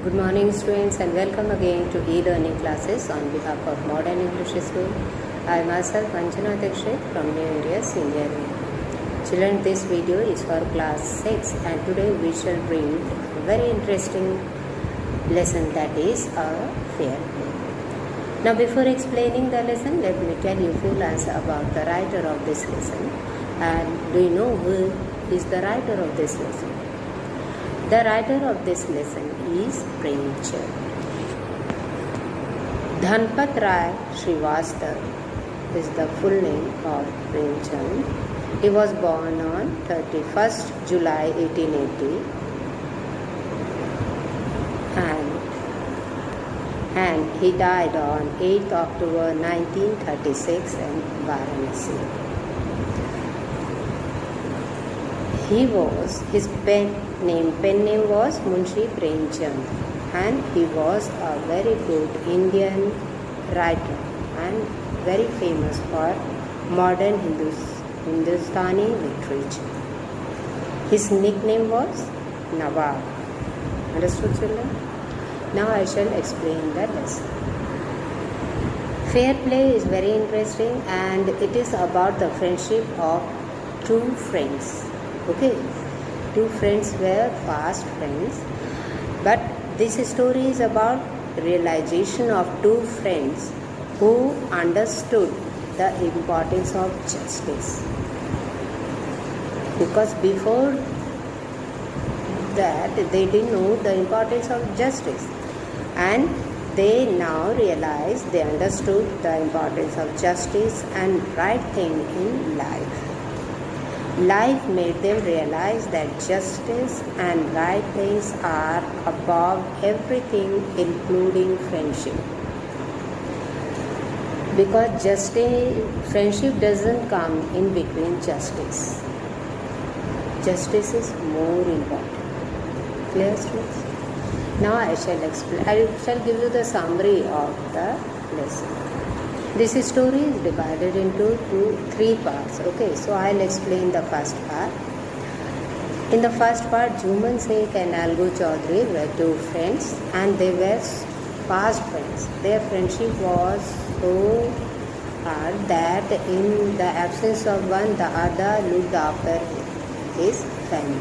Good morning students and welcome again to e-learning classes on behalf of Modern English School. I myself Anjana Dikshit from New India Senior. Children, this video is for class 6 and today we shall read a very interesting lesson, that is a fair play. Now before explaining the lesson, let me tell you a few lines about the writer of this lesson. And do you know who is the writer of this lesson? The writer of this lesson is Premchand. Dhanpat Rai Srivastava is the full name of Premchand. He was born on 31st July 1880 and he died on 8th October 1936 in Varanasi. His pen name was Munshi Premchand, and he was a very good Indian writer and very famous for modern Hindustani literature. His nickname was Nawab. Understood, children? Now I shall explain the lesson. Fair play is very interesting and it is about the friendship of two friends. Okay, two friends were fast friends, but this story is about realization of two friends who understood the importance of justice. Because before that they didn't know the importance of justice, and they now realize, they understood the importance of justice and right thing in life. Life made them realize that justice and right things are above everything, including friendship. Because friendship doesn't come in between justice. Justice is more important. Clear, students? Now I shall explain. I shall give you the summary of the lesson. This story is divided into three parts. Okay, so I'll explain the first part. In the first part, Jhuman Sheikh and Algu Chaudhary were two friends and they were fast friends. Their friendship was so hard that in the absence of one, the other looked after his family.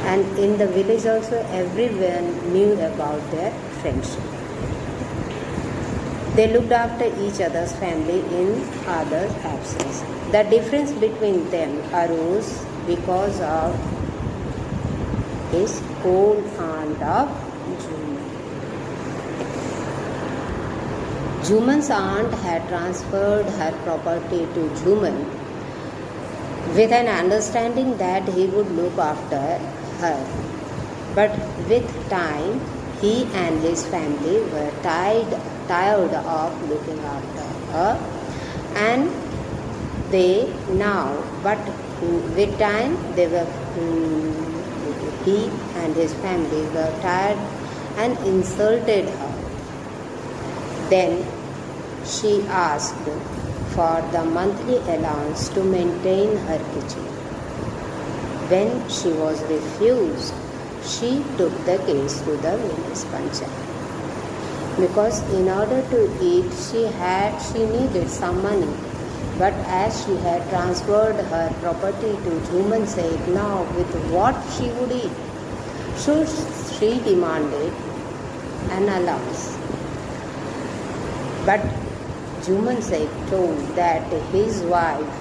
And in the village also, everyone knew about their friendship. They looked after each other's family in others' absence. The difference between them arose because of his old aunt of Jhuman. Jhuman's aunt had transferred her property to Jhuman with an understanding that he would look after her. But with time, he and his family were tired of looking after her, and with time he and his family were tired and insulted her. Then she asked for the monthly allowance to maintain her kitchen. When she was refused, she took the case to the village panchayat. Because in order to eat, she needed some money. But as she had transferred her property to Jhuman Sheikh, now with what she would eat? So she demanded an allowance. But Jhuman Sheikh told that his wife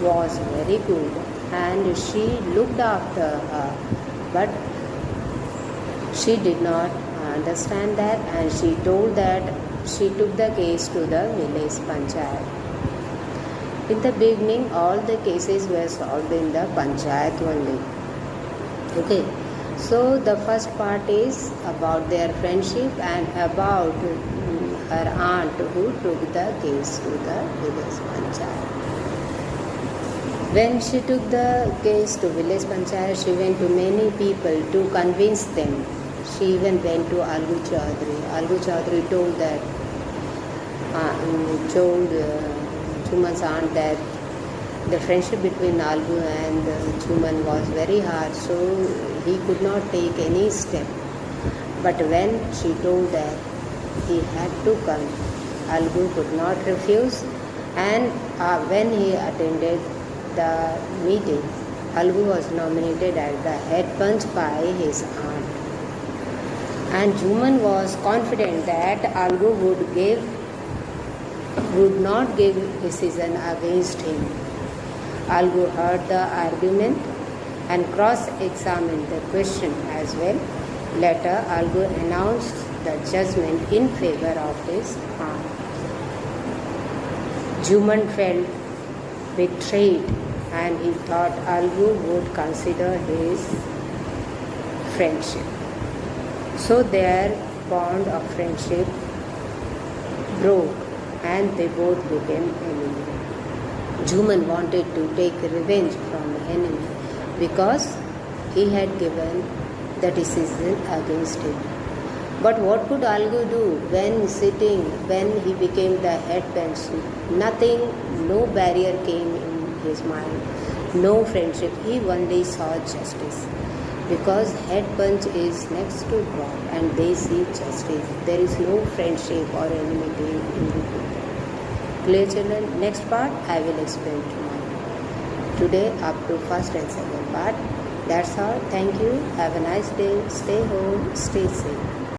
was very good and she looked after her, but she did not understand that, and she told that she took the case to the village panchayat. In the beginning, all the cases were solved in the panchayat only. Okay, so the first part is about their friendship and about her aunt who took the case to the village panchayat. When she took the case to village panchayat, she went to many people to convince them. She even went to Algu Chaudhary. Algu Chaudhary told Jhuman's aunt that The friendship between Algu and Juman was very hard, so he could not take any step. But when she told that he had to come, Algu could not refuse, and when he attended the meeting, Algu was nominated as the head punch by his aunt. And Juman was confident that Algu would not give decision against him. Algu heard the argument and cross-examined the question as well. Later, Algu announced the judgment in favor of his aunt. Juman felt betrayed, and he thought Algu would consider his friendship. So their bond of friendship broke and they both became enemies. Juman wanted to take revenge from the enemy because he had given the decision against him. But what could Algu do when he became the head punch? Nothing, no barrier came in his mind, no friendship. He only saw justice. Because head punch is next to God and they see justice. There is no friendship or enmity in between. Clear, children? Next part I will explain tomorrow. Today up to first and second part. That's all. Thank you. Have a nice day. Stay home. Stay safe.